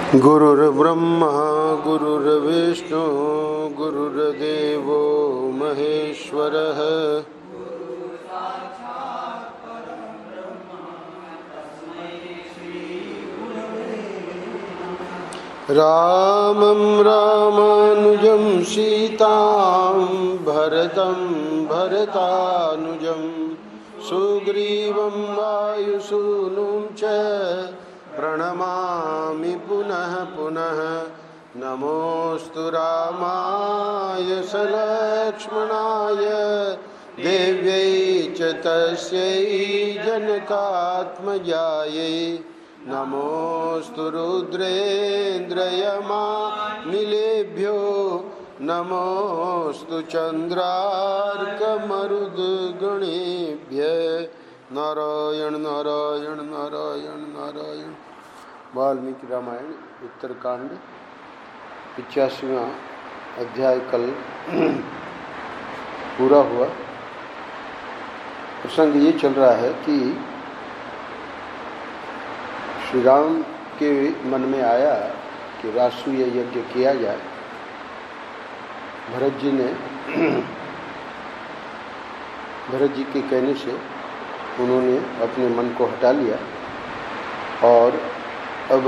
गुरुर्ब्रह्मा गुरुर्विष्णु गुरुर्देवो महेश्वरः। रामं रामानुजं सीतां भरतं भरतानुजं सुग्रीवं वायुसूनुं च प्रणमामि पुनः पुनः। नमोऽस्तु रामाय सलक्ष्मणाय देव्यै च तस्यै जनकात्मजायै। नमोऽस्तु रुद्रेन्द्रयमानिलेभ्यो नमोऽस्तु चन्द्रार्कमरुद्गणेभ्यः। नारायण नारायण नारायण नारायण। वाल्मीकि रामायण उत्तरकांड 85वां अध्याय कल पूरा हुआ। प्रसंग ये चल रहा है कि श्री राम के मन में आया कि राष्ट्रीय यज्ञ किया जाए। भरत जी के कहने से उन्होंने अपने मन को हटा लिया और अब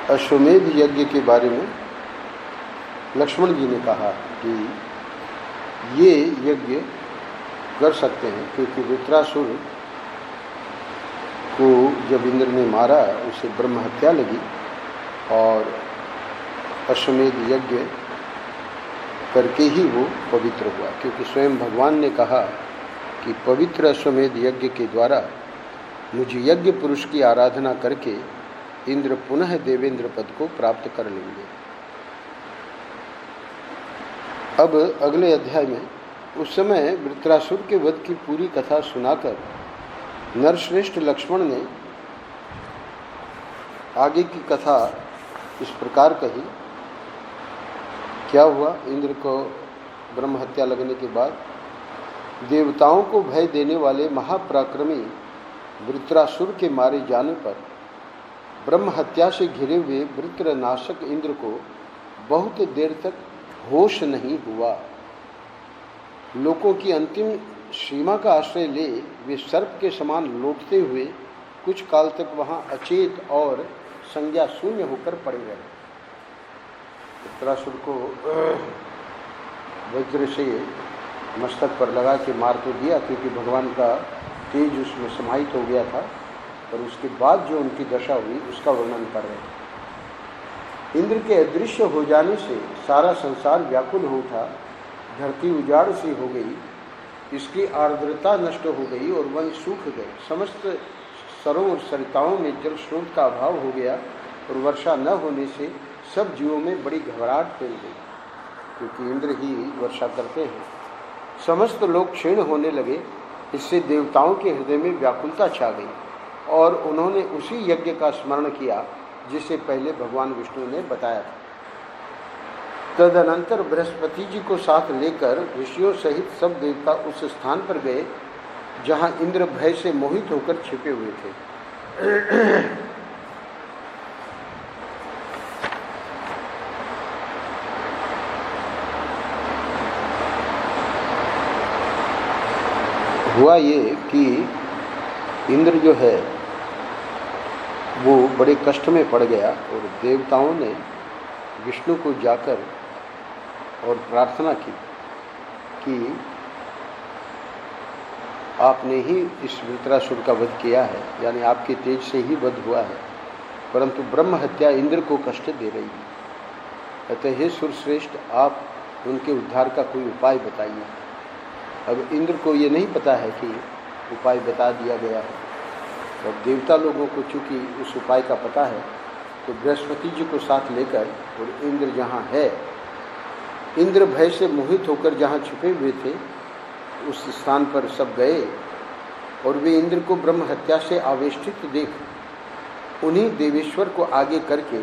अश्वमेध यज्ञ के बारे में लक्ष्मण जी ने कहा कि ये यज्ञ कर सकते हैं, क्योंकि वृत्रासुर को जब इंद्र ने मारा उसे ब्रह्म हत्या लगी और अश्वमेध यज्ञ करके ही वो पवित्र हुआ, क्योंकि स्वयं भगवान ने कहा कि पवित्र अश्वमेध यज्ञ के द्वारा मुझ यज्ञ पुरुष की आराधना करके इंद्र पुनः देवेंद्र पद को प्राप्त कर लेंगे। अब अगले अध्याय में उस समय वृत्रासुर के वध की पूरी कथा सुनाकर नरश्रेष्ठ लक्ष्मण ने आगे की कथा इस प्रकार कही। क्या हुआ? इंद्र को ब्रह्म हत्या लगने के बाद देवताओं को भय देने वाले महापराक्रमी वृत्रासुर के मारे जाने पर ब्रह्म हत्या से घिरे हुए वृत्रनाशक इंद्र को बहुत देर तक होश नहीं हुआ। लोगों की अंतिम सीमा का आश्रय ले वे सर्प के समान लौटते हुए कुछ काल तक वहां अचेत और संज्ञा शून्य होकर पड़े रहे। वृत्रासुर को वज्र से मस्तक पर लगा के मार तो दिया, क्योंकि भगवान का तेज उसमें समाहित हो गया था, पर उसके बाद जो उनकी दशा हुई उसका वर्णन कर रहे हैं। इंद्र के अदृश्य हो जाने से सारा संसार व्याकुल हो उठा, धरती उजाड़ सी हो गई, इसकी आर्द्रता नष्ट हो गई और वन सूख गए। समस्त सरोवर सरिताओं में जल स्रोत का अभाव हो गया और वर्षा न होने से सब जीवों में बड़ी घबराहट फैल गई, क्योंकि इंद्र ही वर्षा करते हैं। समस्त लोग क्षीण होने लगे। इससे देवताओं के हृदय में व्याकुलता छा गई और उन्होंने उसी यज्ञ का स्मरण किया जिसे पहले भगवान विष्णु ने बताया था। तदनंतर बृहस्पति जी को साथ लेकर ऋषियों सहित सब देवता उस स्थान पर गए जहां इंद्र भय से मोहित होकर छिपे हुए थे। हुआ ये कि इंद्र जो है वो बड़े कष्ट में पड़ गया और देवताओं ने विष्णु को जाकर और प्रार्थना की कि आपने ही इस वृत्रासुर का वध किया है, यानी आपके तेज से ही वध हुआ है, परंतु ब्रह्म हत्या इंद्र को कष्ट दे रही है। अतः हे सुरश्रेष्ठ, आप उनके उद्धार का कोई उपाय बताइए। अब इंद्र को ये नहीं पता है कि उपाय बता दिया गया है, और देवता लोगों को चूँकि उस उपाय का पता है, तो बृहस्पति जी को साथ लेकर और इंद्र जहाँ है, इंद्र भय से मोहित होकर जहाँ छुपे हुए थे उस स्थान पर सब गए और वे इंद्र को ब्रह्म हत्या से आवेष्टित देख उन्हीं देवेश्वर को आगे करके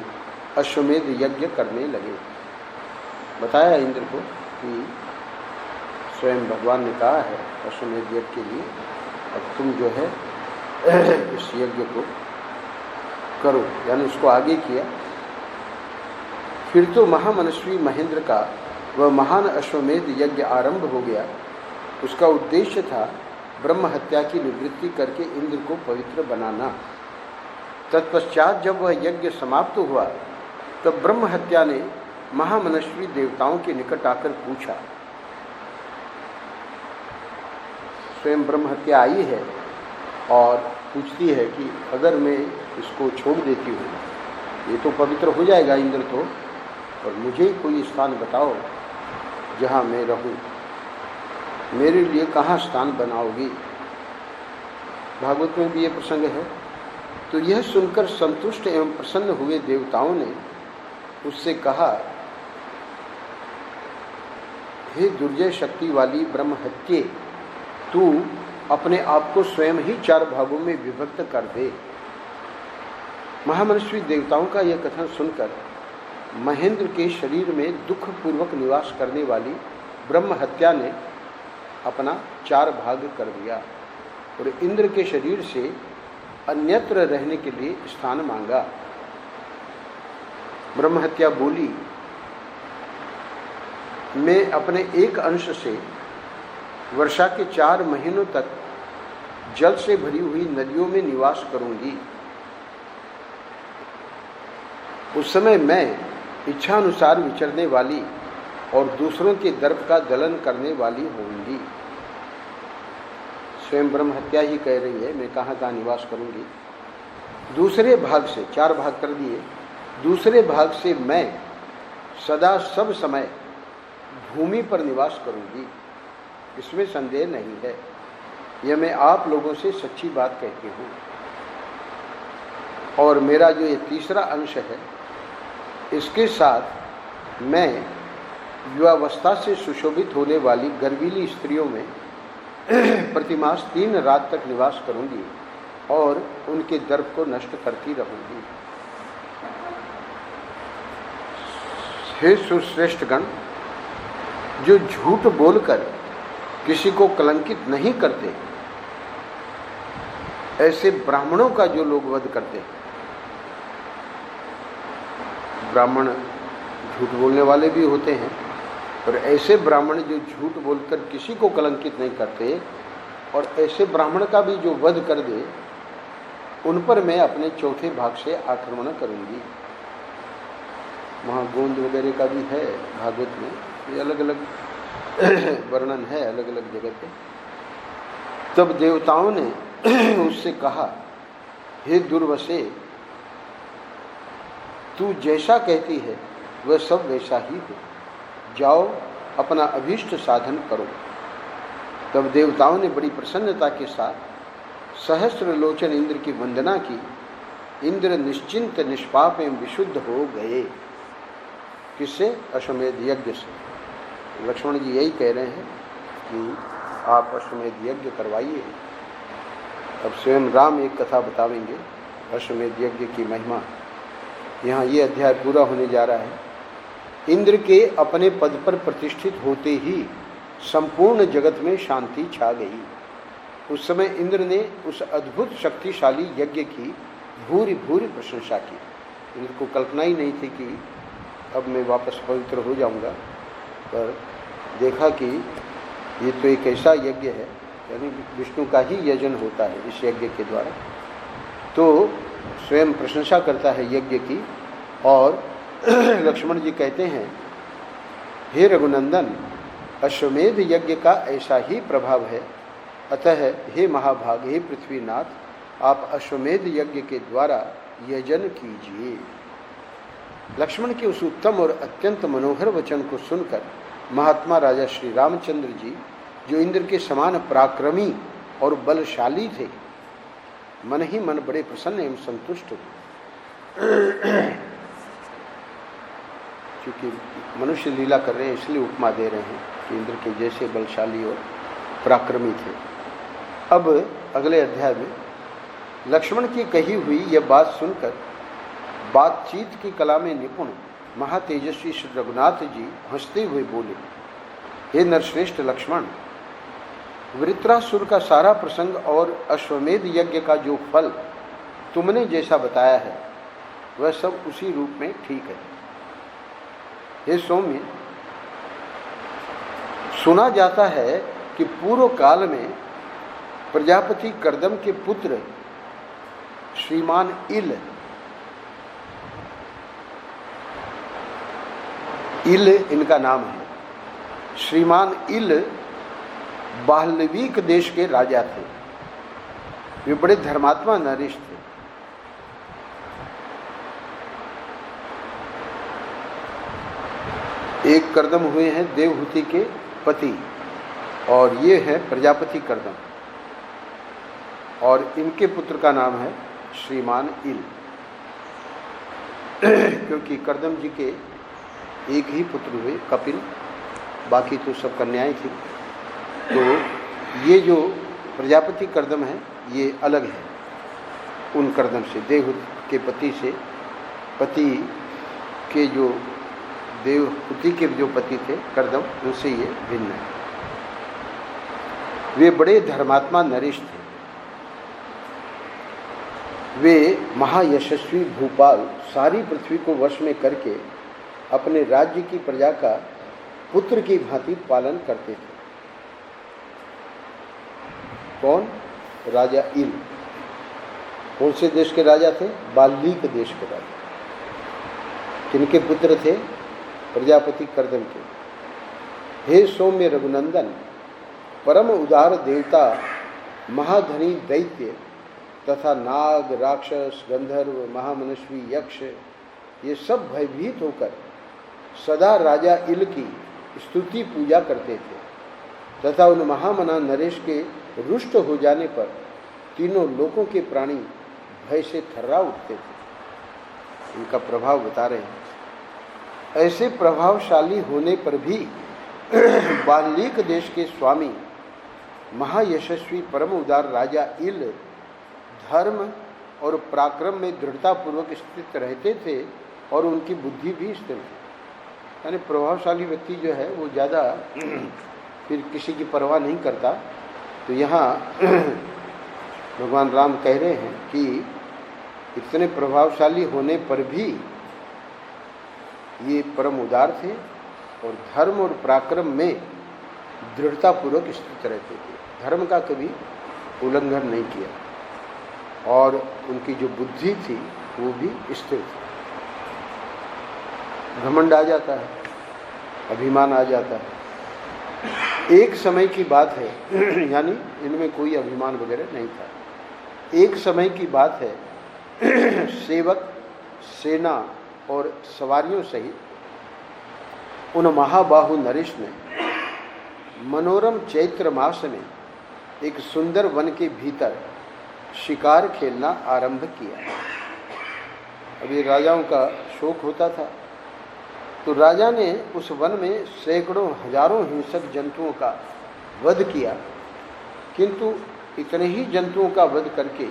अश्वमेध यज्ञ करने लगे। बताया इंद्र को कि स्वयं भगवान ने कहा है अश्वमेध यज्ञ के लिए, अब तुम जो है इस यज्ञ को करो, यानी उसको आगे किया फिर तो महामनस्वी महेंद्र का वह महान अश्वमेध यज्ञ आरंभ हो गया। उसका उद्देश्य था ब्रह्म हत्या की निवृत्ति करके इंद्र को पवित्र बनाना। तत्पश्चात जब वह यज्ञ समाप्त हुआ तब ब्रह्म हत्या ने महामनस्वी देवताओं के निकट आकर पूछा। स्वयं ब्रह्म हत्या आई है और पूछती है कि अगर मैं इसको छोड़ देती हूँ, ये तो पवित्र हो जाएगा इंद्र तो, और मुझे कोई स्थान बताओ जहाँ मैं रहूँ, मेरे लिए कहाँ स्थान बनाओगी। भागवत में भी ये प्रसंग है। तो यह सुनकर संतुष्ट एवं प्रसन्न हुए देवताओं ने उससे कहा, हे दुर्जय शक्ति वाली ब्रह्म हत्ये, तू अपने आप को स्वयं ही 4 भागों में विभक्त कर दे। महामनस्वी देवताओं का यह कथन सुनकर महेंद्र के शरीर में दुख पूर्वक निवास करने वाली ब्रह्म हत्या ने अपना 4 भाग कर दिया और इंद्र के शरीर से अन्यत्र रहने के लिए स्थान मांगा। ब्रह्म हत्या बोली, मैं अपने एक अंश से वर्षा के 4 महीनों तक जल से भरी हुई नदियों में निवास करूंगी। उस समय मैं इच्छानुसार विचरने वाली और दूसरों के दर्प का दलन करने वाली होंगी। स्वयं ब्रह्म हत्या ही कह रही है, मैं कहाँ कहाँ निवास करूंगी। दूसरे भाग से 4 भाग कर दिए, दूसरे भाग से मैं सदा सब समय भूमि पर निवास करूंगी, इसमें संदेह नहीं है। यह मैं आप लोगों से सच्ची बात कहती हूँ। और मेरा जो ये तीसरा अंश है, इसके साथ मैं युवावस्था से सुशोभित होने वाली गर्वीली स्त्रियों में प्रतिमास 3 रात तक निवास करूंगी और उनके दर्प को नष्ट करती रहूंगी। हे सुश्रेष्ठगण, जो झूठ बोलकर किसी को कलंकित नहीं करते, ऐसे ब्राह्मणों का जो लोग वध करते हैं, ब्राह्मण झूठ बोलने वाले भी होते हैं, और ऐसे ब्राह्मण जो झूठ बोलकर किसी को कलंकित नहीं करते, और ऐसे ब्राह्मण का भी जो वध कर दे, उन पर मैं अपने 4थे भाग से आक्रमण करूंगी। वहाँ गोंद वगैरह का भी है भागवत में, ये अलग अलग वर्णन है अलग अलग जगह पे। तब देवताओं ने उससे कहा, हे दुर्वसे, तू जैसा कहती है वह सब वैसा ही हो, जाओ अपना अभीष्ट साधन करो। तब देवताओं ने बड़ी प्रसन्नता के साथ सहस्त्र लोचन इंद्र की वंदना की। इंद्र निश्चिंत निष्पाप एवं विशुद्ध हो गए। किससे? अश्वमेध यज्ञ से। लक्ष्मण जी यही कह रहे हैं कि आप अश्वमेध यज्ञ करवाइए। अब स्वयं राम एक कथा बतावेंगे अश्वमेध यज्ञ की महिमा। यहाँ ये अध्याय पूरा होने जा रहा है। इंद्र के अपने पद पर प्रतिष्ठित होते ही संपूर्ण जगत में शांति छा गई। उस समय इंद्र ने उस अद्भुत शक्तिशाली यज्ञ की भूरी भूरी प्रशंसा की। इंद्र को कल्पना ही नहीं थी कि अब मैं वापस पवित्र हो जाऊंगा, पर देखा कि ये तो एक ऐसा यज्ञ है, यानी विष्णु का ही यजन होता है इस यज्ञ के द्वारा। तो स्वयं प्रशंसा करता है यज्ञ की। और लक्ष्मण जी कहते हैं, हे रघुनंदन, अश्वमेध यज्ञ का ऐसा ही प्रभाव है, अतः हे महाभाग, हे पृथ्वीनाथ, आप अश्वमेध यज्ञ के द्वारा यजन कीजिए। लक्ष्मण के उस उत्तम और अत्यंत मनोहर वचन को सुनकर महात्मा राजा श्री रामचंद्र जी, जो इंद्र के समान पराक्रमी और बलशाली थे, मन ही मन बड़े प्रसन्न एवं संतुष्ट हुए। क्योंकि मनुष्य लीला कर रहे हैं इसलिए उपमा दे रहे हैं कि इंद्र के जैसे बलशाली और पराक्रमी थे। अब अगले अध्याय में लक्ष्मण की कही हुई यह बात सुनकर बातचीत की कला में निपुण महातेजस्वी श्री रघुनाथ जी हंसते हुए बोले, हे नरश्रेष्ठ लक्ष्मण, वृत्रासुर का सारा प्रसंग और अश्वमेध यज्ञ का जो फल तुमने जैसा बताया है वह सब उसी रूप में ठीक है। हे सौम्य, सुना जाता है कि पूर्व काल में प्रजापति कर्दम के पुत्र श्रीमान इल इनका नाम है। श्रीमान इल बाल्हवीक देश के राजा थे। वे बड़े धर्मात्मा नरेश थे। एक कर्दम हुए हैं देवहूति के पति, और ये है प्रजापति कर्दम, और इनके पुत्र का नाम है श्रीमान इल। क्योंकि कर्दम जी के एक ही पुत्र हुए कपिल, बाकी तो सब कन्याएं थी। तो ये जो प्रजापति कर्दम है ये अलग है उन कर्दम से, देवहूति के पति के जो देवहूति के जो पति थे कर्दम, उनसे ये भिन्न है। वे बड़े धर्मात्मा नरेश थे। वे महायशस्वी भूपाल सारी पृथ्वी को वश में करके अपने राज्य की प्रजा का पुत्र की भांति पालन करते थे। कौन? राजा इल। कौन से देश के राजा थे? बाल्हवीक देश के राजा। किनके पुत्र थे? प्रजापति कर्दम के। हे सौम्य रघुनंदन, परम उदार देवता, महाधनी दैत्य तथा नाग, राक्षस, गंधर्व, महामनस्वी, यक्ष, ये सब भयभीत होकर सदा राजा इल की स्तुति पूजा करते थे तथा उन महामना नरेश के रुष्ट हो जाने पर तीनों लोकों के प्राणी भय से थर्रा उठते थे। इनका प्रभाव बता रहे हैं। ऐसे प्रभावशाली होने पर भी बाल्हवीक देश के स्वामी महायशस्वी परम उदार राजा इल धर्म और पराक्रम में दृढ़तापूर्वक स्थित रहते थे और उनकी बुद्धि भी स्थिर थी। यानी प्रभावशाली व्यक्ति जो है वो ज़्यादा फिर किसी की परवाह नहीं करता। तो यहाँ भगवान राम कह रहे हैं कि इतने प्रभावशाली होने पर भी ये परम उदार थे और धर्म और पराक्रम में दृढ़तापूर्वक स्थित रहते थे। धर्म का कभी उल्लंघन नहीं किया और उनकी जो बुद्धि थी वो भी स्थिर थी। घमंड आ जाता है, अभिमान आ जाता है। एक समय की बात है, यानी इनमें कोई अभिमान वगैरह नहीं था। एक समय की बात है, सेवक, सेना और सवारियों सहित उन महाबाहु नरेश ने मनोरम चैत्र मास में एक सुंदर वन के भीतर शिकार खेलना आरंभ किया। अभी राजाओं का शौक होता था, तो राजा ने उस वन में सैकड़ों हजारों हिंसक जंतुओं का वध किया, किंतु इतने ही जंतुओं का वध करके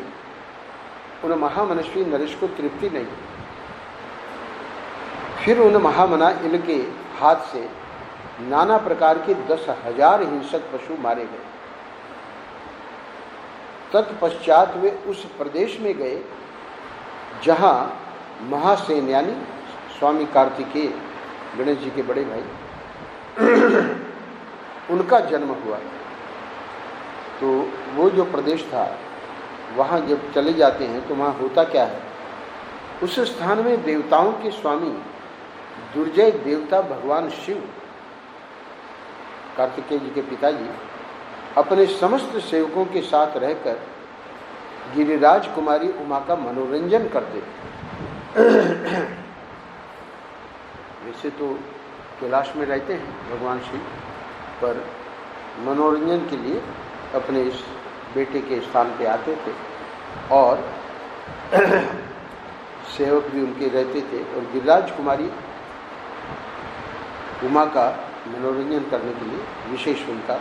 उन महामनस्वी नरेश को तृप्ति नहीं। फिर उन महामना इल के हाथ से नाना प्रकार के 10,000 हिंसक पशु मारे गए। तत्पश्चात वे उस प्रदेश में गए जहां महासेन यानी स्वामी कार्तिकेय, गणेश जी के बड़े भाई, उनका जन्म हुआ। तो वो जो प्रदेश था वहाँ जब चले जाते हैं तो वहाँ होता क्या है, उस स्थान में देवताओं के स्वामी दुर्जय देवता भगवान शिव, कार्तिकेय जी के पिताजी, अपने समस्त सेवकों के साथ रहकर गिरिराज कुमारी उमा का मनोरंजन करते थे। वैसे तो कैलाश में रहते हैं भगवान शिव, पर मनोरंजन के लिए अपने इस बेटे के स्थान पे आते थे और सेवक भी उनके रहते थे और गिरिराज कुमारी उमा का मनोरंजन करने के लिए विशेष उनका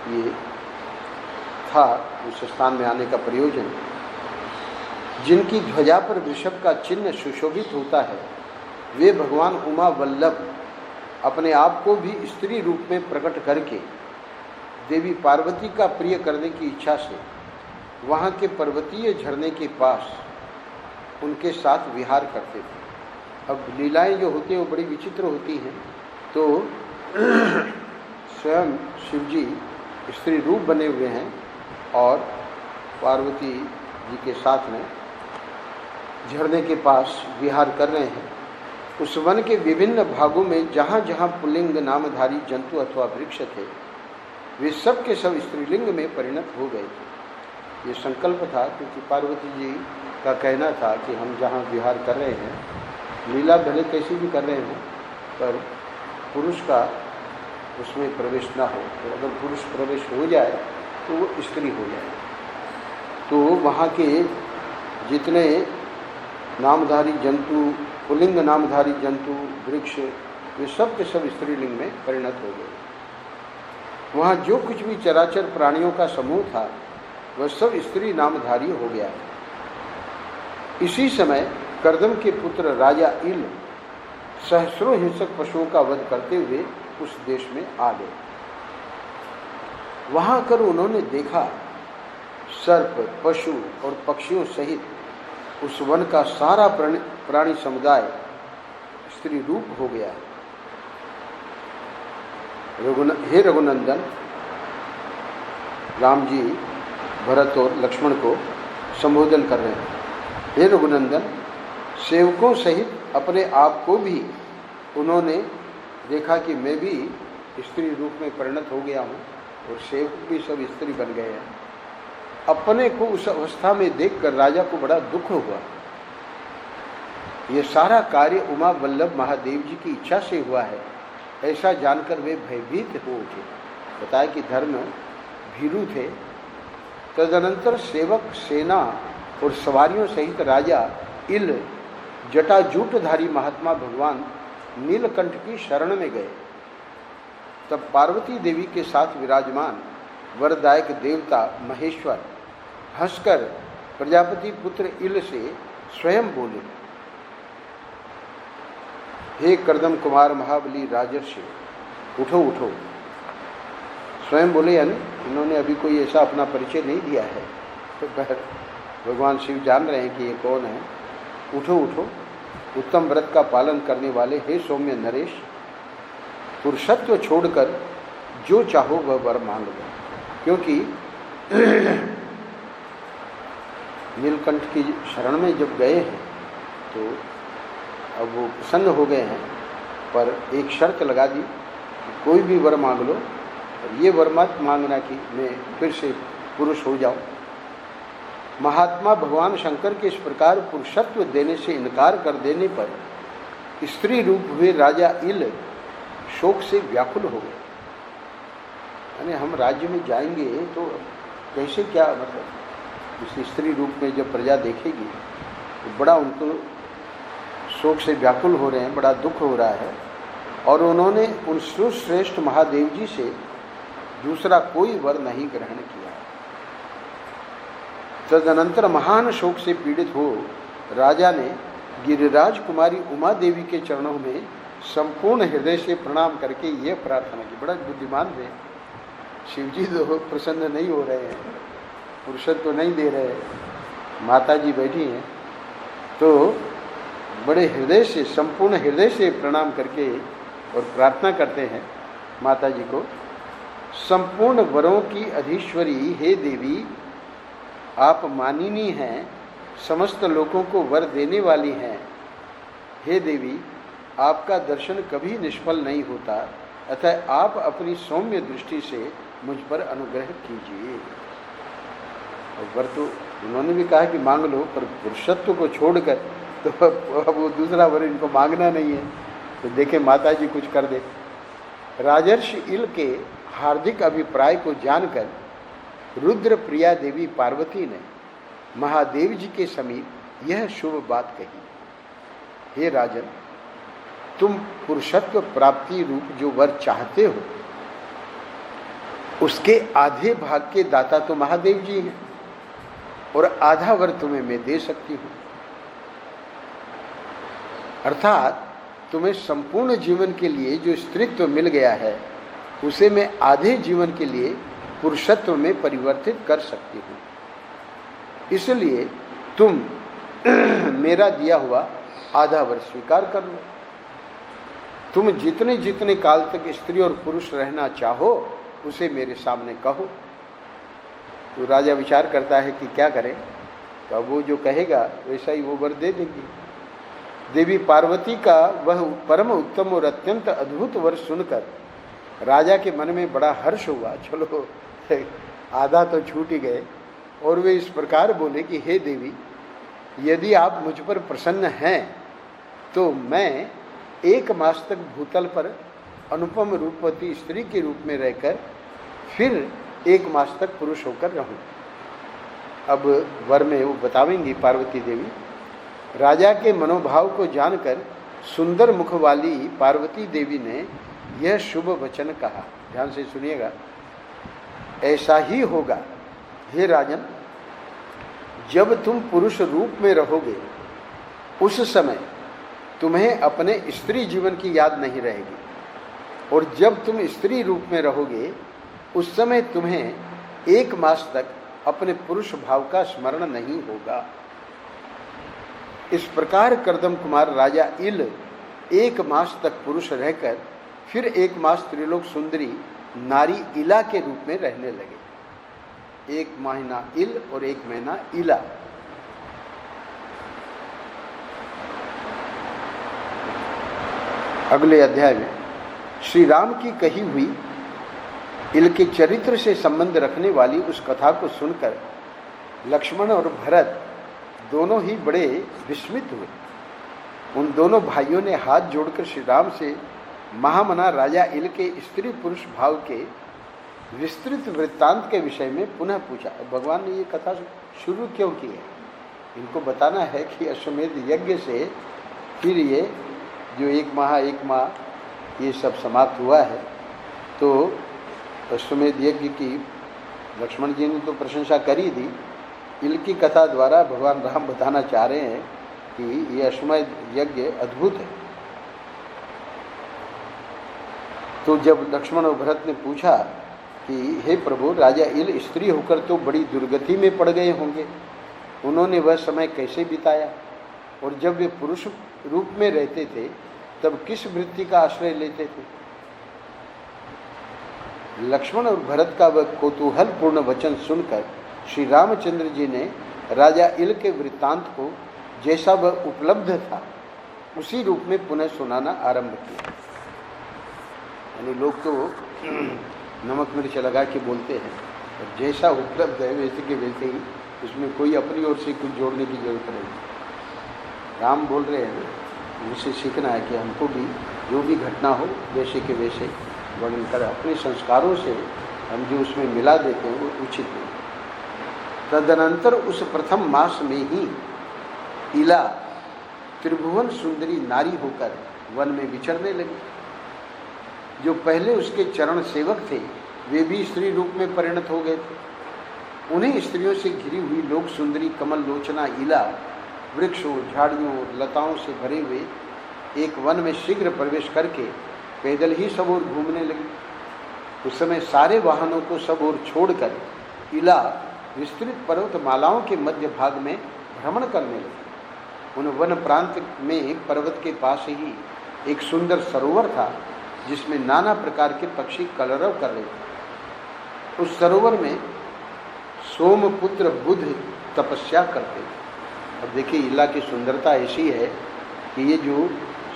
ये था उस स्थान में आने का प्रयोजन। जिनकी ध्वजा पर वृषभ का चिन्ह सुशोभित होता है, वे भगवान उमा वल्लभ अपने आप को भी स्त्री रूप में प्रकट करके देवी पार्वती का प्रिय करने की इच्छा से वहाँ के पर्वतीय झरने के पास उनके साथ विहार करते थे। अब लीलाएं जो होती हैं वो बड़ी विचित्र होती हैं। तो स्वयं शिव जी स्त्री रूप बने हुए हैं और पार्वती जी के साथ में झरने के पास विहार कर रहे हैं। उस वन के विभिन्न भागों में जहाँ जहाँ पुल्लिंग नामधारी जंतु अथवा वृक्ष थे, वे सब के सब स्त्रीलिंग में परिणत हो गए थे। ये संकल्प था, क्योंकि पार्वती जी का कहना था कि हम जहाँ विहार कर रहे हैं, लीला भले कैसी भी कर रहे हों, पर पुरुष का उसमें प्रवेश ना हो। तो अगर पुरुष प्रवेश हो जाए तो वो स्त्री हो जाए। तो वहाँ के जितने नामधारी जंतु, पुल्लिंग नामधारी जंतु, वृक्ष, वे सब के सब स्त्रीलिंग में परिणत हो गए। वहाँ जो कुछ भी चराचर प्राणियों का समूह था वह सब स्त्री नामधारी हो गया। इसी समय कर्दम के पुत्र राजा इल सहस्रों हिंसक पशुओं का वध करते हुए उस देश में आ गए। वहां आकर उन्होंने देखा सर्प, पशु और पक्षियों सहित उस वन का सारा प्राणी समुदाय स्त्री रूप हो गया। हे रघुनंदन, राम जी भरत और लक्ष्मण को संबोधन कर रहे हैं। हे रघुनंदन, सेवकों सहित अपने आप को भी उन्होंने देखा कि मैं भी स्त्री रूप में परिणत हो गया हूँ और सेवक भी सब स्त्री बन गए हैं। अपने को उस अवस्था में देखकर राजा को बड़ा दुख हुआ। ये सारा कार्य उमा वल्लभ महादेव जी की इच्छा से हुआ है, ऐसा जानकर वे भयभीत हो उठे। बताया कि धर्म भीरू थे। तदनंतर सेवक, सेना और सवारियों सहित राजा इल जटाजूटधारी महात्मा भगवान नीलकंठ की शरण में गए। तब पार्वती देवी के साथ विराजमान वरदायक देवता महेश्वर हंसकर प्रजापति पुत्र इल से स्वयं बोले, हे कर्दम कुमार महाबली राजर्षि, उठो उठो। स्वयं बोले, यानी इन्होंने अभी कोई ऐसा अपना परिचय नहीं दिया है। तो भगवान शिव जान रहे हैं कि ये कौन है। उठो उठो, उत्तम व्रत का पालन करने वाले हे सौम्य नरेश, पुरुषत्व छोड़कर जो चाहो वह वर मांग लो। क्योंकि नीलकंठ की शरण में जब गए हैं तो अब वो प्रसन्न हो गए हैं, पर एक शर्त लगा दी, कोई भी वर मांग लो, और ये वर मत मांगना कि मैं फिर से पुरुष हो जाऊं। महात्मा भगवान शंकर के इस प्रकार पुरुषत्व देने से इनकार कर देने पर स्त्री रूप हुए राजा इल शोक से व्याकुल हो गए। यानी हम राज्य में जाएंगे तो कैसे, क्या मतलब, इस स्त्री रूप में जब प्रजा देखेगी तो बड़ा उनको शोक से व्याकुल हो रहे हैं, बड़ा दुख हो रहा है। और उन्होंने उन सुश्रेष्ठ महादेव जी से दूसरा कोई वर नहीं ग्रहण किया। तदनंतर महान शोक से पीड़ित हो राजा ने गिरिराज कुमारी उमा देवी के चरणों में संपूर्ण हृदय से प्रणाम करके ये प्रार्थना की। बड़ा बुद्धिमान थे शिव जी, तो प्रसन्न नहीं हो रहे हैं, पुरुषत्व नहीं दे रहे, माता जी बैठी हैं, तो बड़े हृदय से, संपूर्ण हृदय से प्रणाम करके और प्रार्थना करते हैं माता जी को, संपूर्ण वरों की अधीश्वरी हे देवी, आप मानिनी हैं, समस्त लोगों को वर देने वाली हैं। हे देवी, आपका दर्शन कभी निष्फल नहीं होता, अतः आप अपनी सौम्य दृष्टि से मुझ पर अनुग्रह कीजिए। और वर तो उन्होंने भी कहा कि मांग लो, पर पुरुषत्व को छोड़कर तो अब वो दूसरा वर इनको मांगना नहीं है। तो देखे माता जी कुछ कर दे। राजर्षि इल के हार्दिक अभिप्राय को जानकर रुद्र प्रिया देवी पार्वती ने महादेव जी के समीप यह शुभ बात कही, हे राजन, तुम पुरुषत्व प्राप्ति रूप जो वर चाहते हो उसके आधे भाग के दाता तो महादेव जी हैं, और आधा वर तुम्हें मैं दे सकती हूं। अर्थात तुम्हें संपूर्ण जीवन के लिए जो स्त्रीत्व मिल गया है उसे मैं आधे जीवन के लिए पुरुषत्व में परिवर्तित कर सकती हूँ। इसलिए तुम मेरा दिया हुआ आधा वर स्वीकार कर लो। तुम जितने जितने काल तक स्त्री और पुरुष रहना चाहो उसे मेरे सामने कहो। तो राजा विचार करता है कि क्या करें, तो वो जो कहेगा वैसा ही वो वर दे देगी। देवी पार्वती का वह परम उत्तम और अत्यंत अद्भुत वर सुनकर राजा के मन में बड़ा हर्ष हुआ। चलो आधा तो छूट ही गए। और वे इस प्रकार बोले कि हे देवी, यदि आप मुझ पर प्रसन्न हैं तो मैं 1 मास तक भूतल पर अनुपम रूपवती स्त्री के रूप में रहकर फिर 1 मास तक पुरुष होकर रहूं। अब वर में वो बतावेंगी पार्वती देवी। राजा के मनोभाव को जानकर सुंदर मुख वाली पार्वती देवी ने यह शुभ वचन कहा। ध्यान से सुनिएगा। ऐसा ही होगा हे राजन, जब तुम पुरुष रूप में रहोगे उस समय तुम्हें अपने स्त्री जीवन की याद नहीं रहेगी, और जब तुम स्त्री रूप में रहोगे उस समय तुम्हें 1 मास तक अपने पुरुष भाव का स्मरण नहीं होगा। इस प्रकार कर्दम कुमार राजा इल 1 मास तक पुरुष रहकर फिर 1 मास त्रिलोक सुंदरी नारी इला के रूप में रहने लगे। 1 महीना इल और 1 महीना इला। अगले अध्याय में श्री राम की कही हुई इल के चरित्र से संबंध रखने वाली उस कथा को सुनकर लक्ष्मण और भरत दोनों ही बड़े विस्मित हुए। उन दोनों भाइयों ने हाथ जोड़कर श्री राम से महामना राजा इल के स्त्री पुरुष भाव के विस्तृत वृत्तांत के विषय में पुनः पूछा। भगवान ने ये कथा शुरू क्यों की है? इनको बताना है कि अश्वमेध यज्ञ से फिर ये जो 1 माह ये सब समाप्त हुआ है। तो अश्वमेध यज्ञ की लक्ष्मण जी ने तो प्रशंसा करी दी, इल की कथा द्वारा भगवान राम बताना चाह रहे हैं कि ये अश्वमेध यज्ञ अद्भुत है। तो जब लक्ष्मण और भरत ने पूछा कि हे प्रभु, राजा इल स्त्री होकर तो बड़ी दुर्गति में पड़ गए होंगे, उन्होंने वह समय कैसे बिताया, और जब वे पुरुष रूप में रहते थे तब किस वृत्ति का आश्रय लेते थे? लक्ष्मण और भरत का वह कौतूहलपूर्ण वचन सुनकर श्री रामचंद्र जी ने राजा इल के वृत्तांत को जैसा वह उपलब्ध था उसी रूप में पुनः सुनाना आरंभ किया। यानी लोग तो नमक मिर्च लगा के बोलते हैं, और जैसा उपलब्ध है वैसे के वैसे ही, उसमें कोई अपनी ओर से कुछ जोड़ने की जरूरत नहीं। राम बोल रहे हैं, उनसे सीखना है कि हमको भी जो भी घटना हो वैसे के वैसे वर्णन कर, अपने संस्कारों से हम जो उसमें मिला देते हैं वो उचित नहीं। तदनंतर उस प्रथम मास में ही इला त्रिभुवन सुंदरी नारी होकर वन में विचरने लगी। जो पहले उसके चरण सेवक थे वे भी स्त्री रूप में परिणत हो गए थे। उन्हें स्त्रियों से घिरी हुई लोक सुंदरी कमल लोचना इला वृक्षों, झाड़ियों, लताओं से भरे हुए एक वन में शीघ्र प्रवेश करके पैदल ही सब ओर घूमने लगी। उस समय सारे वाहनों को सब ओर छोड़कर इला विस्तृत पर्वत मालाओं के मध्य भाग में भ्रमण करने लगी। उन वन प्रांत में एक पर्वत के पास ही एक सुंदर सरोवर था जिसमें नाना प्रकार के पक्षी कलरव कर रहे थे। उस सरोवर में सोमपुत्र बुध तपस्या करते थे। अब देखिए, इला की सुंदरता ऐसी है कि ये जो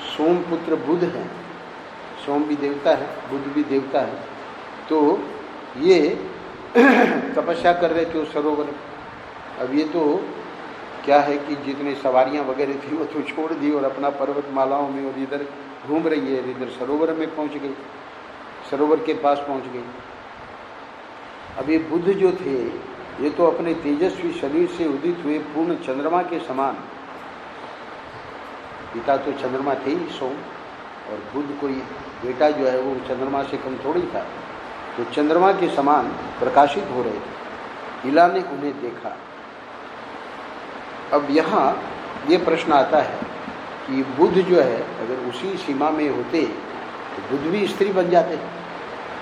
सोमपुत्र बुध हैं, सोम भी देवता है, बुध भी देवता है, तो ये तपस्या कर रहे थे उस सरोवर। अब ये तो क्या है कि जितनी सवारियां वगैरह थी वो तो छोड़ दी और अपना पर्वतमालाओं में और इधर घूम रही है, इधर सरोवर में पहुंच गई, सरोवर के पास पहुंच गई। अब ये बुध जो थे ये तो अपने तेजस्वी शरीर से उदित हुए पूर्ण चंद्रमा के समान, पिता तो चंद्रमा थे ही सोम, और बुध कोई बेटा जो है वो चंद्रमा से कम थोड़ी था, तो चंद्रमा के समान प्रकाशित हो रहे थे। इला ने उन्हें देखा। अब यहाँ ये प्रश्न आता है कि बुध जो है अगर उसी सीमा में होते तो बुध भी स्त्री बन जाते।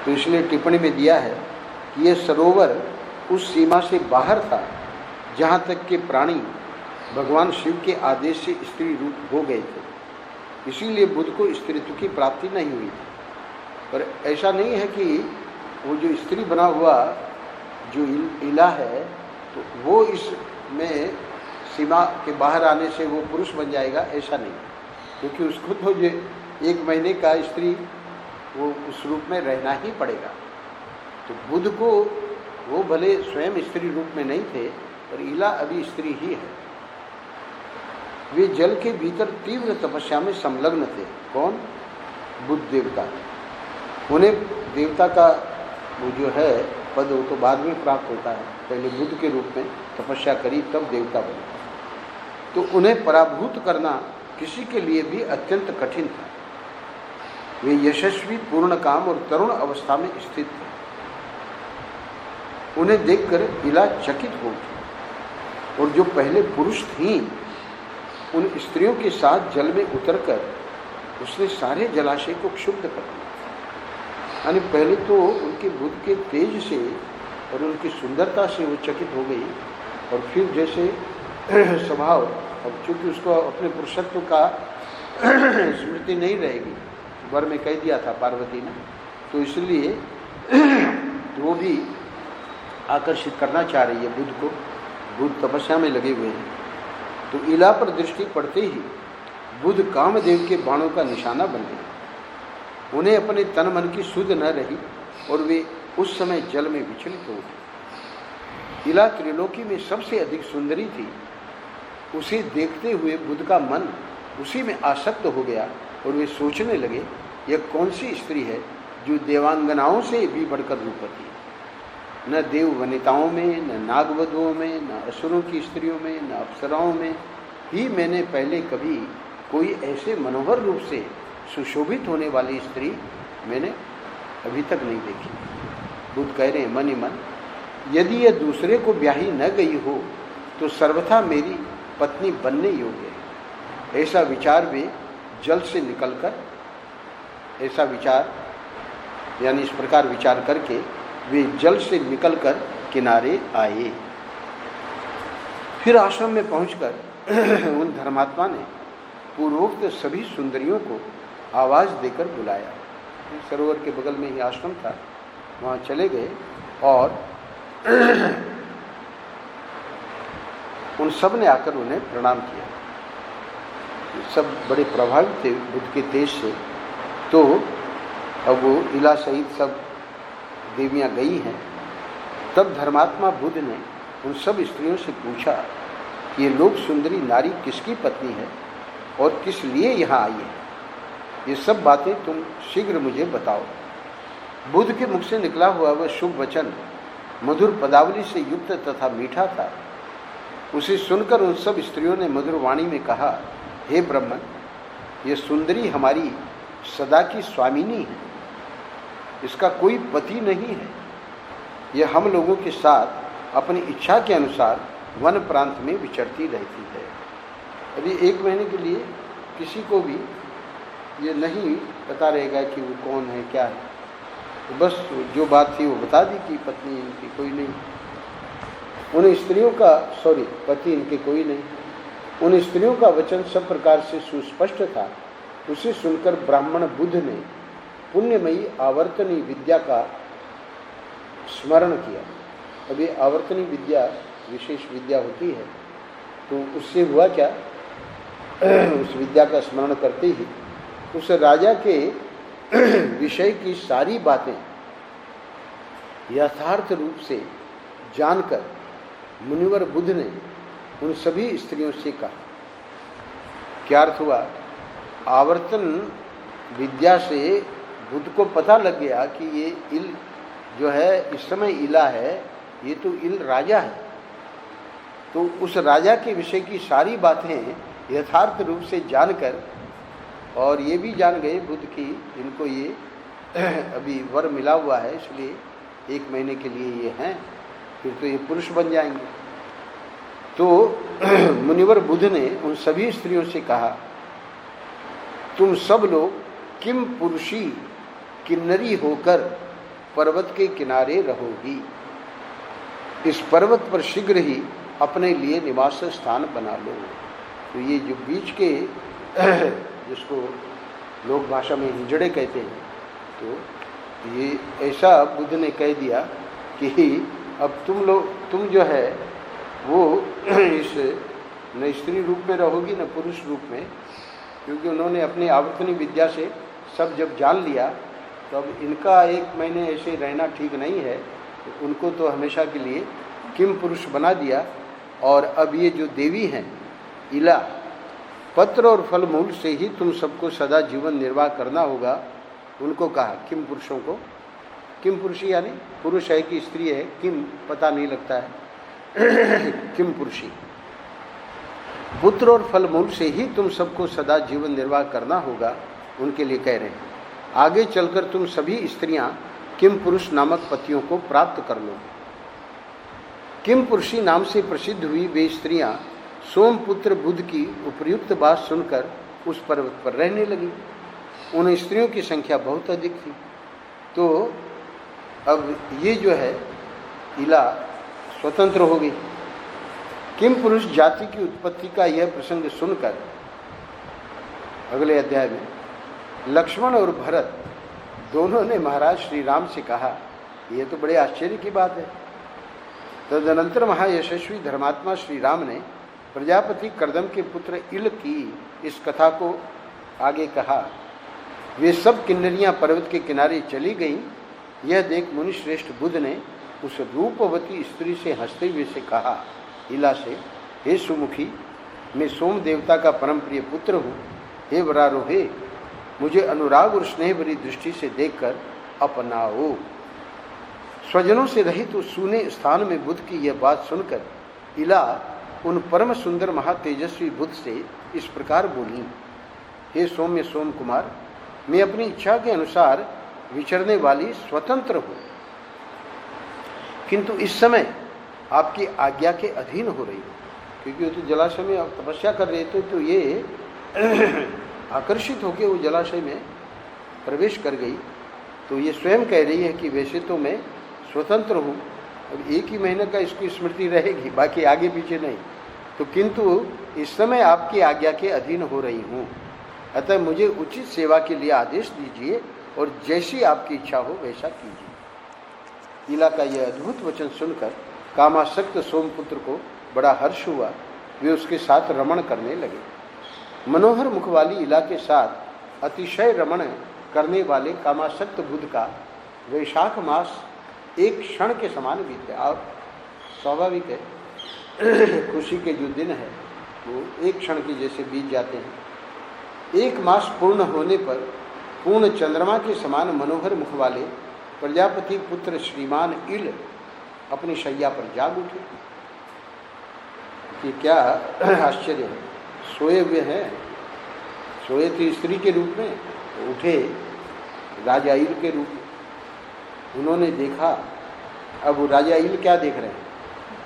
तो इसलिए टिप्पणी में दिया है कि ये सरोवर उस सीमा से बाहर था जहाँ तक कि प्राणी भगवान शिव के आदेश से स्त्री रूप हो गए थे, इसीलिए बुद्ध को स्त्रीत्व की प्राप्ति नहीं हुई थी। पर ऐसा नहीं है कि वो जो स्त्री बना हुआ जो इला है तो वो इसमें सीमा के बाहर आने से वो पुरुष बन जाएगा, ऐसा नहीं, क्योंकि उसको तो जो 1 महीने का स्त्री वो उस रूप में रहना ही पड़ेगा। तो बुद्ध को वो भले स्वयं स्त्री रूप में नहीं थे, पर इला अभी स्त्री ही है। वे जल के भीतर तीव्र तपस्या में संलग्न थे। कौन? बुद्ध देवता। उन्हें देवता का वो जो है पद वो तो बाद में प्राप्त होता है, पहले बुद्ध के रूप में तपस्या करी तब देवता बने। तो उन्हें पराभूत करना किसी के लिए भी अत्यंत कठिन था। वे यशस्वी, पूर्ण काम और तरुण अवस्था में स्थित थे। उन्हें देखकर इला चकित हो उठी और जो पहले पुरुष थीं उन स्त्रियों के साथ जल में उतरकर उसने सारे जलाशय को क्षुब्ध कर दिया। यानी पहले तो उनके बुद्ध के तेज से और उनकी सुंदरता से वो चकित हो गई, और फिर जैसे स्वभाव, अब चूंकि उसको अपने पुरुषत्व का स्मृति नहीं रहेगी, वर में कह दिया था पार्वती ने, तो इसलिए वो भी आकर्षित करना चाह रही है बुद्ध को। बुद्ध तपस्या में लगे हुए हैं। तो इला पर दृष्टि पड़ते ही बुद्ध कामदेव के बाणों का निशाना बन गए। उन्हें अपने तन मन की सुध न रही और वे उस समय जल में विचलित हो उठे। इला त्रिलोकी में सबसे अधिक सुंदरी थी। उसे देखते हुए बुद्ध का मन उसी में आसक्त हो गया और वे सोचने लगे, यह कौन सी स्त्री है जो देवांगनाओं से भी बढ़कर रूपवती है। न देव वनिताओं में, न नागवधुओं में, न असुरों की स्त्रियों में, न अप्सराओं में ही मैंने पहले कभी कोई ऐसे मनोहर रूप से सुशोभित होने वाली स्त्री मैंने अभी तक नहीं देखी। बुद्ध कह रहे हैं मन ही मन, यदि यह दूसरे को ब्याही न गई हो तो सर्वथा मेरी पत्नी बनने योग्य है। ऐसा विचार वे जल से निकलकर, ऐसा विचार यानी इस प्रकार विचार करके वे जल से निकलकर किनारे आए। फिर आश्रम में पहुंचकर उन धर्मात्मा ने पूर्वोक्त सभी सुंदरियों को आवाज देकर बुलाया। सरोवर के बगल में ही आश्रम था, वहाँ चले गए और उन सब ने आकर उन्हें प्रणाम किया। सब बड़े प्रभावित थे बुद्ध के तेज से। तो अब वो इला सहित सब देवियाँ गई हैं। तब धर्मात्मा बुद्ध ने उन सब स्त्रियों से पूछा, ये लोग सुंदरी नारी किसकी पत्नी है और किस लिए यहाँ आई है? ये सब बातें तुम शीघ्र मुझे बताओ। बुद्ध के मुख से निकला हुआ वह शुभ वचन मधुर पदावली से युक्त तथा मीठा था। उसे सुनकर उन सब स्त्रियों ने मधुर वाणी में कहा, हे ब्रह्मन, ये सुंदरी हमारी सदा की स्वामिनी है, इसका कोई पति नहीं है। यह हम लोगों के साथ अपनी इच्छा के अनुसार वन प्रांत में विचरती रहती है। अभी 1 महीने के लिए किसी को भी ये नहीं पता रहेगा कि वो कौन है, क्या है। तो बस जो बात थी वो बता दी कि पत्नी इनकी कोई नहीं, उन स्त्रियों का पति इनके कोई नहीं। उन स्त्रियों का वचन सब प्रकार से सुस्पष्ट था। उसे सुनकर ब्राह्मण बुद्ध ने पुण्यमयी आवर्तनी विद्या का स्मरण किया। अभी आवर्तनी विद्या विशेष विद्या होती है, तो उससे हुआ क्या, उस विद्या का स्मरण करते ही उस राजा के विषय की सारी बातें यथार्थ रूप से जानकर मुनिवर बुद्ध ने उन सभी स्त्रियों से कहा। क्या अर्थ हुआ? आवर्तन विद्या से बुद्ध को पता लग गया कि ये इल जो है इस समय इला है, ये तो इल राजा है। तो उस राजा के विषय की सारी बातें यथार्थ रूप से जानकर, और ये भी जान गए बुद्ध की इनको ये अभी वर मिला हुआ है, इसलिए 1 महीने के लिए ये हैं, फिर तो ये पुरुष बन जाएंगे। तो मुनिवर बुद्ध ने उन सभी स्त्रियों से कहा, तुम सब लोग किम पुरुषी किन्नरी होकर पर्वत के किनारे रहोगी। इस पर्वत पर शीघ्र ही अपने लिए निवास स्थान बना लो। तो ये जो बीच के जिसको लोक भाषा में हिजड़े कहते हैं, तो ये ऐसा बुद्ध ने कह दिया कि अब तुम जो है वो इस न स्त्री रूप में रहोगी न पुरुष रूप में, क्योंकि उन्होंने अपनी आवर्तनी विद्या से सब जब जान लिया तो अब इनका एक महीने ऐसे रहना ठीक नहीं है, तो उनको तो हमेशा के लिए किम पुरुष बना दिया। और अब ये जो देवी हैं इला, पत्र और फल मूल से ही तुम सबको सदा जीवन निर्वाह करना होगा, उनको कहा किम पुरुषों को। किम पुरुषी यानी पुरुष है कि स्त्री है, किम पता नहीं लगता है किम पुरुषी। पुत्र और फल मूल से ही तुम सबको सदा जीवन निर्वाह करना होगा, उनके लिए कह रहे हैं। आगे चलकर तुम सभी स्त्रियां किम पुरुष नामक पतियों को प्राप्त कर लो। किम पुरुषी नाम से प्रसिद्ध हुई वे स्त्रियां सोमपुत्र बुद्ध की उपयुक्त बात सुनकर उस पर्वत पर रहने लगी। उन स्त्रियों की संख्या बहुत अधिक थी। तो अब ये जो है इला स्वतंत्र हो गई। किम पुरुष जाति की उत्पत्ति का यह प्रसंग सुनकर अगले अध्याय में लक्ष्मण और भरत दोनों ने महाराज श्री राम से कहा, यह तो बड़े आश्चर्य की बात है। तदनंतर महायशस्वी धर्मात्मा श्री राम ने प्रजापति कर्दम के पुत्र इल की इस कथा को आगे कहा। वे सब किन्नरियां पर्वत के किनारे चली गईं। यह देख मुनि श्रेष्ठ बुद्ध ने उस रूपवती स्त्री से हंसते हुए से कहा, इला से, हे सुमुखी, मैं सोम देवता का परम प्रिय पुत्र हूँ। हे वरारोहे, मुझे अनुराग और स्नेह भरी दृष्टि से देखकर अपनाओ। स्वजनों से रहित उस सूने स्थान में बुद्ध की यह बात सुनकर इला उन परम सुंदर महातेजस्वी बुद्ध से इस प्रकार बोली, हे सौम्य सोम कुमार, मैं अपनी इच्छा के अनुसार विचरने वाली स्वतंत्र हूँ, किंतु इस समय आपकी आज्ञा के अधीन हो रही हूँ। क्योंकि वो तो जलाशय में तपस्या कर रहे थे, तो ये आकर्षित होकर वो जलाशय में प्रवेश कर गई। तो ये स्वयं कह रही है कि वैसे तो मैं स्वतंत्र हूँ, अब एक ही महीने का इसकी स्मृति रहेगी, बाकी आगे पीछे नहीं, तो किंतु इस समय आपकी आज्ञा के अधीन हो रही हूँ। अतः मुझे उचित सेवा के लिए आदेश दीजिए और जैसी आपकी इच्छा हो वैसा कीजिए। इला का यह अद्भुत वचन सुनकर कामासक्त सोमपुत्र को बड़ा हर्ष हुआ। वे उसके साथ रमण करने लगे। मनोहर मुख वाली इला के साथ अतिशय रमण करने वाले कामासक्त बुद्ध का वैशाख मास एक क्षण के समान बीत गया। और स्वाभाविक है खुशी के जो दिन है वो एक क्षण के जैसे बीत जाते हैं। एक मास पूर्ण होने पर पूर्ण चंद्रमा के समान मनोहर मुख वाले प्रजापति पुत्र श्रीमान इल अपनी शैया पर जाग उठे। कि क्या आश्चर्य है, सोए हुए हैं, सोए थे स्त्री के रूप में, उठे राजा इल के रूप में। उन्होंने देखा, अब वो राजा इल क्या देख रहे हैं,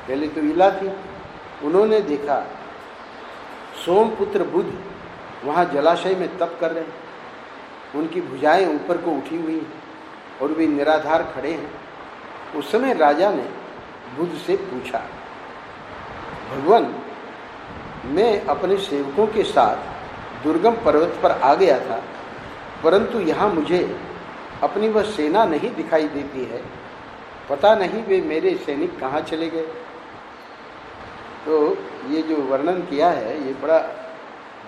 पहले तो इला थी, उन्होंने देखा सोमपुत्र बुद्ध वहाँ जलाशय में तप कर रहे हैं। उनकी भुजाएं ऊपर को उठी हुई हैं और वे निराधार खड़े हैं। उस समय राजा ने बुद्ध से पूछा, भगवान, मैं अपने सेवकों के साथ दुर्गम पर्वत पर आ गया था, परंतु यहाँ मुझे अपनी वह सेना नहीं दिखाई देती है। पता नहीं वे मेरे सैनिक कहाँ चले गए। तो ये जो वर्णन किया है ये बड़ा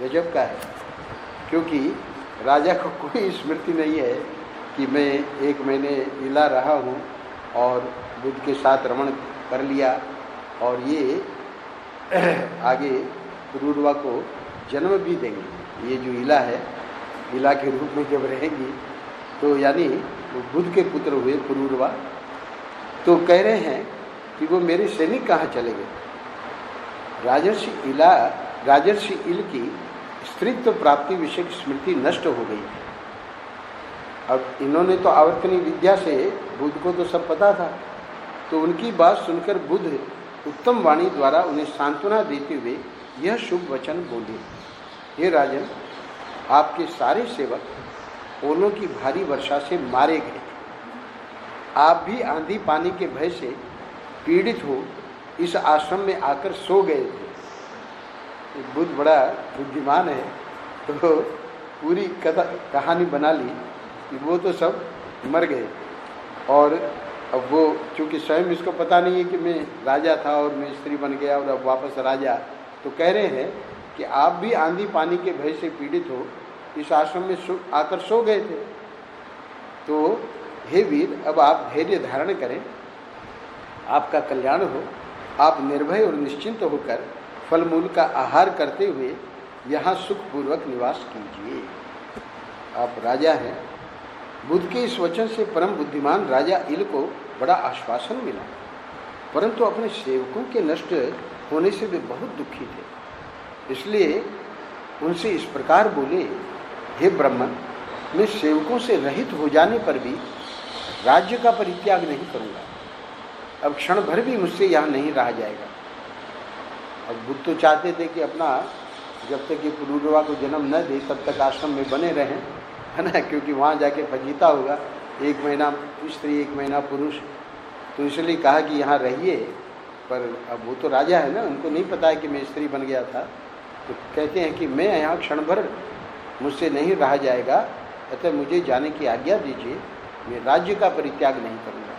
गजब का है, क्योंकि राजा को कोई स्मृति नहीं है कि मैं एक महीने इला रहा हूँ और बुद्ध के साथ रमण कर लिया और ये आगे पुरूरवा को जन्म भी देंगे। ये जो इला है, इला के रूप में जब रहेंगी तो यानी वो बुद्ध के पुत्र हुए पुरूरवा। तो कह रहे हैं कि वो मेरे सैनिक कहाँ चले गए। राजर्षि इल की स्त्रीत्व प्राप्ति विषय की स्मृति नष्ट हो गई। अब इन्होंने तो आवर्तनी विद्या से बुद्ध को तो सब पता था, तो उनकी बात सुनकर बुद्ध उत्तम वाणी द्वारा उन्हें सांत्वना देते हुए यह शुभ वचन बोले, हे राजन, आपके सारे सेवक ओलों की भारी वर्षा से मारे गए। आप भी आंधी पानी के भय से पीड़ित हो इस आश्रम में आकर सो गए थे। बुद्ध बड़ा बुद्धिमान है, तो पूरी कहानी बना ली कि वो तो सब मर गए, और अब वो चूँकि स्वयं इसको पता नहीं है कि मैं राजा था और मैं स्त्री बन गया और अब वापस राजा, तो कह रहे हैं कि आप भी आंधी पानी के भय से पीड़ित हो इस आश्रम में आकर सो गए थे। तो हे वीर, अब आप धैर्य धारण करें, आपका कल्याण हो, आप निर्भय और निश्चिंत होकर फल मूल का आहार करते हुए यहाँ सुखपूर्वक निवास कीजिए। आप राजा हैं। बुद्ध के इस वचन से परम बुद्धिमान राजा इल को बड़ा आश्वासन मिला, परंतु अपने सेवकों के नष्ट होने से वे बहुत दुखी थे। इसलिए उनसे इस प्रकार बोले, हे ब्राह्मण, मैं सेवकों से रहित हो जाने पर भी राज्य का परित्याग नहीं करूँगा। अब क्षण भर भी मुझसे यहाँ नहीं रहा जाएगा। अब बुद्ध तो चाहते थे कि अपना जब तक ये पुरुरवा को जन्म न दे तब तक आश्रम में बने रहें, है ना, क्योंकि वहाँ जाके फजीता होगा, 1 महीना स्त्री 1 महीना पुरुष, तो इसलिए कहा कि यहाँ रहिए। पर अब वो तो राजा है ना, उनको नहीं पता है कि मैं स्त्री बन गया था, तो कहते हैं कि मैं यहाँ क्षण भर मुझसे नहीं रहा जाएगा, अतः मुझे जाने की आज्ञा दीजिए, मैं राज्य का परित्याग नहीं करूँगा।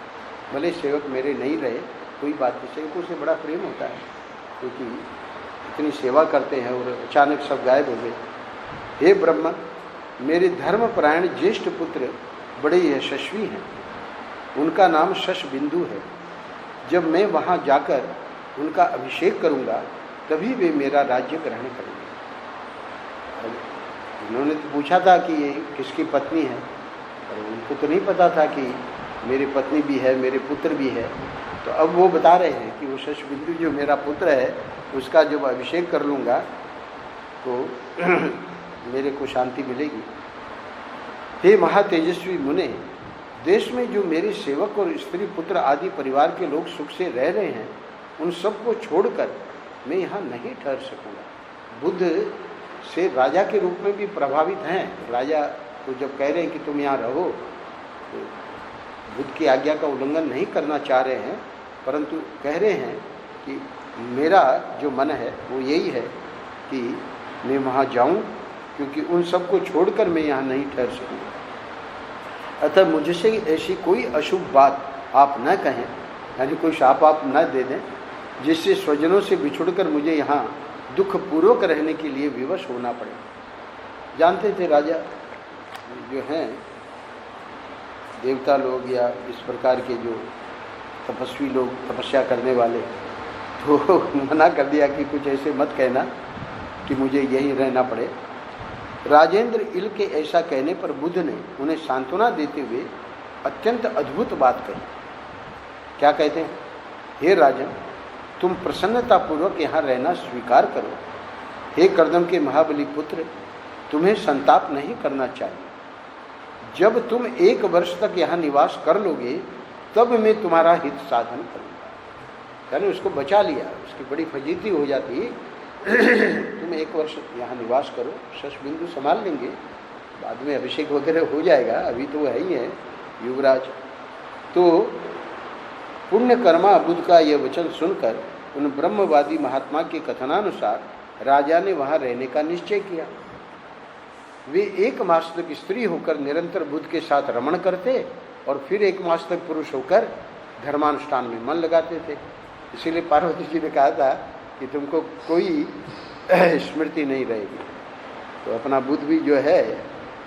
भले सेवक मेरे नहीं रहे, कोई बात नहीं, सेवकों से बड़ा प्रेम होता है, क्योंकि इतनी सेवा करते हैं और अचानक सब गायब हो गए। हे ब्रह्मा, मेरे धर्मपरायण ज्येष्ठ पुत्र बड़े यशस्वी हैं, उनका नाम शश बिंदु है। जब मैं वहाँ जाकर उनका अभिषेक करूँगा तभी वे मेरा राज्य ग्रहण करेंगे। उन्होंने तो पूछा था कि ये किसकी पत्नी है, और उनको तो नहीं पता था कि मेरी पत्नी भी है, मेरे पुत्र भी है। तो अब वो बता रहे हैं कि वो शश बिंदु जो मेरा पुत्र है, उसका जब अभिषेक कर लूँगा तो मेरे को शांति मिलेगी। हे महातेजस्वी मुने, देश में जो मेरे सेवक और स्त्री पुत्र आदि परिवार के लोग सुख से रह रहे हैं, उन सबको छोड़कर मैं यहाँ नहीं ठहर सकूँगा। बुद्ध से राजा के रूप में भी प्रभावित हैं। राजा तो जब कह रहे हैं कि तुम यहाँ रहो, तो बुद्ध की आज्ञा का उल्लंघन नहीं करना चाह रहे हैं, परंतु कह रहे हैं कि मेरा जो मन है वो यही है कि मैं वहाँ जाऊँ, क्योंकि उन सबको छोड़कर मैं यहाँ नहीं ठहर सकूँगा। अतः मुझसे ऐसी कोई अशुभ बात आप न कहें, यानी कोई शाप आप न दे दें, जिससे स्वजनों से बिछुड़कर मुझे यहाँ दुख पूर्वक रहने के लिए विवश होना पड़े। जानते थे राजा जो हैं देवता लोग या इस प्रकार के जो तपस्वी लोग, तपस्या करने वाले, तो मना कर दिया कि कुछ ऐसे मत कहना कि मुझे यहीं रहना पड़े। राजेंद्र इल के ऐसा कहने पर बुद्ध ने उन्हें सांत्वना देते हुए अत्यंत अद्भुत बात कही। क्या कहते हैं? हे राजन, तुम प्रसन्नतापूर्वक यहाँ रहना स्वीकार करो। हे कर्दम के महाबली पुत्र, तुम्हें संताप नहीं करना चाहिए। जब तुम 1 वर्ष तक यहाँ निवास कर लोगे तब मैं तुम्हारा हित साधन करूँगा। यानी उसको बचा लिया, उसकी बड़ी फजीती हो जाती। तुम 1 वर्ष यहाँ निवास करो, शश बिंदु संभाल लेंगे, बाद में अभिषेक वगैरह हो जाएगा, अभी तो है ही है युवराज। तो पुण्य कर्मा बुद्ध का यह वचन सुनकर उन ब्रह्मवादी महात्मा के कथनानुसार राजा ने वहाँ रहने का निश्चय किया। वे 1 मास तक स्त्री होकर निरंतर बुद्ध के साथ रमण करते और फिर 1 मास तक पुरुष होकर धर्मानुष्ठान में मन लगाते थे। इसीलिए पार्वती जी ने कहा था कि तुमको कोई स्मृति नहीं रहेगी। तो अपना बुद्ध भी जो है,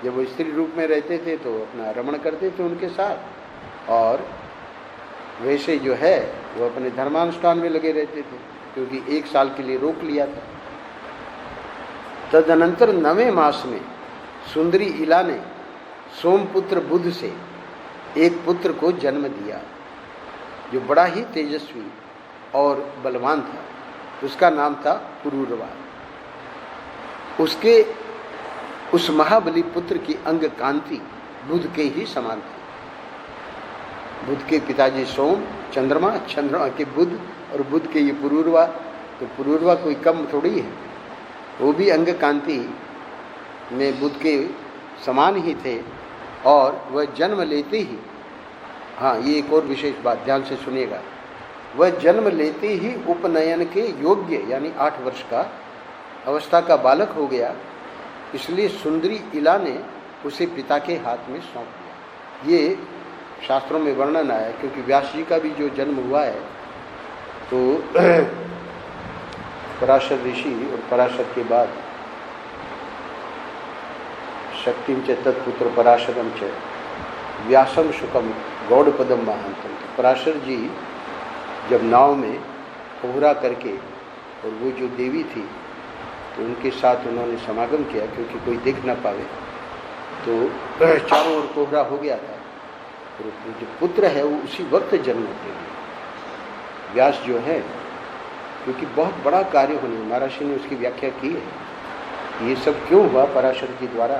जब वो स्त्री रूप में रहते थे तो अपना रमण करते थे उनके साथ, और वैसे जो है वो अपने धर्मानुष्ठान में लगे रहते थे, क्योंकि 1 साल के लिए रोक लिया था। तदनंतर 9वें मास में सुंदरी इला ने सोमपुत्र बुद्ध से एक पुत्र को जन्म दिया, जो बड़ा ही तेजस्वी और बलवान था। उसका नाम था पुरूरवा। उसके उस महाबली पुत्र की अंग कांति बुद्ध के ही समान थी। बुद्ध के पिताजी सोम, चंद्रमा, चंद्रमा के बुद्ध, और बुद्ध के ये पुरूरवा, तो पुरूरवा कोई कम थोड़ी है, वो भी अंग कांति में बुद्ध के समान ही थे। और वह जन्म लेते ही, हाँ ये एक और विशेष बात ध्यान से सुनिएगा, वह जन्म लेते ही उपनयन के योग्य यानी 8 वर्ष का अवस्था का बालक हो गया, इसलिए सुंदरी इला ने उसे पिता के हाथ में सौंप दिया। ये शास्त्रों में वर्णन आया, क्योंकि व्यास जी का भी जो जन्म हुआ है तो पराशर ऋषि और पराशर के बाद शक्तिम च तत्पुत्र पराशरम च व्यासम शुकम गौड़पदम महांतम। तो पराशर जी जब नाव में कोहरा करके, और वो जो देवी थी तो उनके साथ उन्होंने समागम किया, क्योंकि कोई देख ना पावे, तो चारों ओर कोहरा हो गया था, और जो पुत्र है वो उसी वक्त जन्म ले लिया। व्यास जो है, क्योंकि बहुत बड़ा कार्य होने, महर्षि ने उसकी व्याख्या की है। ये सब क्यों हुआ पराशर के द्वारा?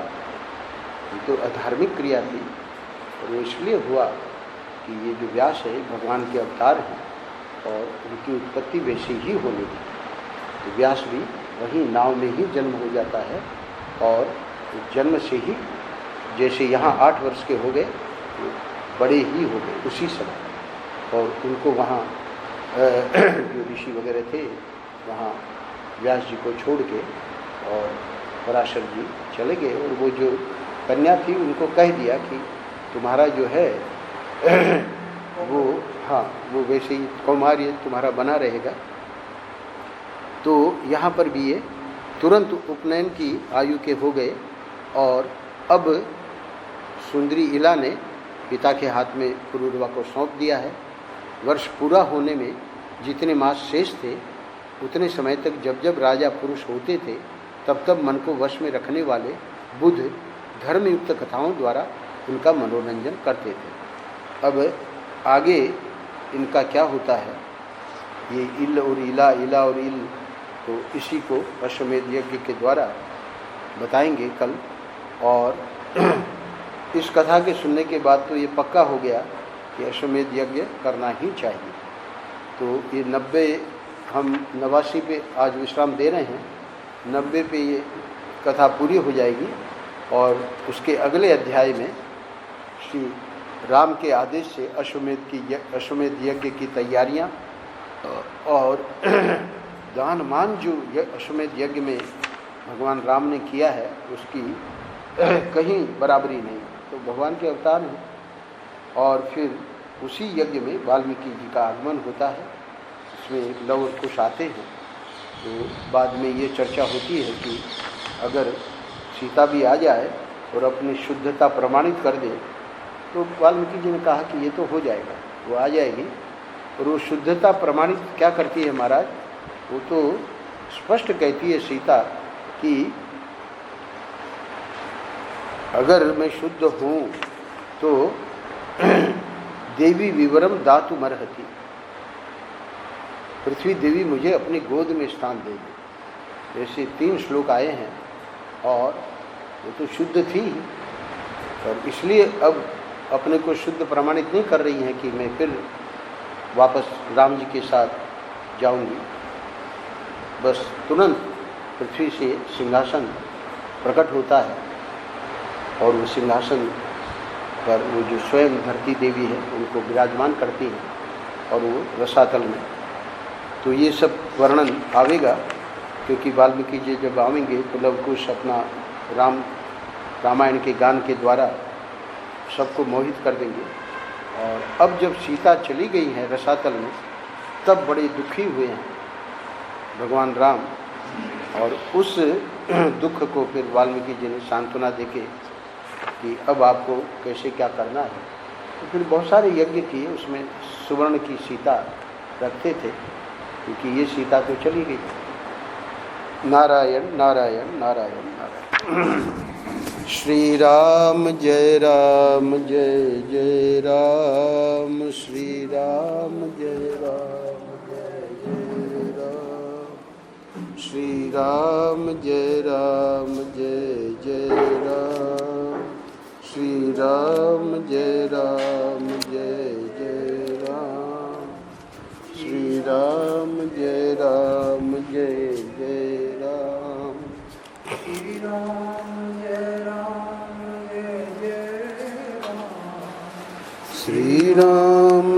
ये तो अधार्मिक क्रिया थी, और वो इसलिए हुआ कि ये जो व्यास है भगवान के अवतार हैं और उनकी उत्पत्ति वैसे ही होनी थी। तो व्यास भी वहीं नाव में ही जन्म हो जाता है, और जन्म से ही जैसे यहाँ 8 वर्ष के हो गए, तो बड़े ही हो गए उसी समय। और उनको वहाँ जो ऋषि वगैरह थे वहाँ व्यास जी को छोड़ के और पराशर जी चले गए, और वो जो कन्या थी उनको कह दिया कि तुम्हारा जो है वो, हाँ, वो वैसे ही कौमार्य तुम्हारा बना रहेगा। तो यहाँ पर भी ये तुरंत उपनयन की आयु के हो गए, और अब सुंदरी इला ने पिता के हाथ में पुरूरवा को सौंप दिया है। वर्ष पूरा होने में जितने मास शेष थे, उतने समय तक जब जब राजा पुरुष होते थे, तब तब मन को वश में रखने वाले बुद्ध धर्मयुक्त कथाओं द्वारा उनका मनोरंजन करते थे। अब आगे इनका क्या होता है, ये इल और इला, इला और इल, तो इसी को अश्वमेध यज्ञ के द्वारा बताएंगे कल। और इस कथा के सुनने के बाद तो ये पक्का हो गया कि अश्वमेध यज्ञ करना ही चाहिए। तो ये 90, हम 89 पे आज विश्राम दे रहे हैं, 90 पे ये कथा पूरी हो जाएगी, और उसके अगले अध्याय में श्री राम के आदेश से अश्वमेध यज्ञ की तैयारियां और दान मान जो अश्वमेध यज्ञ में भगवान राम ने किया है उसकी कहीं बराबरी नहीं। तो भगवान के अवतार हैं, और फिर उसी यज्ञ में वाल्मीकि जी का आगमन होता है, इसमें लव और कुश आते हैं। तो बाद में ये चर्चा होती है कि अगर सीता भी आ जाए और अपनी शुद्धता प्रमाणित कर दे, तो वाल्मीकि जी ने कहा कि ये तो हो जाएगा, वो आ जाएगी। और वो शुद्धता प्रमाणित क्या करती है महाराज? वो तो स्पष्ट कहती है सीता कि अगर मैं शुद्ध हूँ तो देवी विवरम दातु मरहति, पृथ्वी देवी मुझे अपनी गोद में स्थान देगी। ऐसे 3 श्लोक आए हैं, और वो तो शुद्ध थी, और इसलिए अब अपने को शुद्ध प्रमाणित नहीं कर रही हैं कि मैं फिर वापस राम जी के साथ जाऊंगी। बस तुरंत पृथ्वी से सिंहासन प्रकट होता है, और वो सिंहासन पर वो जो स्वयं धरती देवी है उनको विराजमान करती है, और वो रसातल में। तो ये सब वर्णन आवेगा, क्योंकि वाल्मीकि जी जब आवेंगे तो लवकुश अपना रामायण के गान के द्वारा सबको मोहित कर देंगे। और अब जब सीता चली गई है रसातल में, तब बड़े दुखी हुए हैं भगवान राम, और उस दुख को फिर वाल्मीकि जी ने सांत्वना देके कि अब आपको कैसे क्या करना है। तो फिर बहुत सारे यज्ञ किए, उसमें सुवर्ण की सीता रखते थे, क्योंकि ये सीता तो चली गई। नारायण नारायण नारायण नारायण। श्री राम जय राम जय जय राम, श्री राम जय राम जय जय राम, श्री राम जय राम जय जय राम, श्री राम जय राम जय जय राम, श्री राम जय राम जय जय राम, श्री राम जय राम जय जय राम, श्री राम।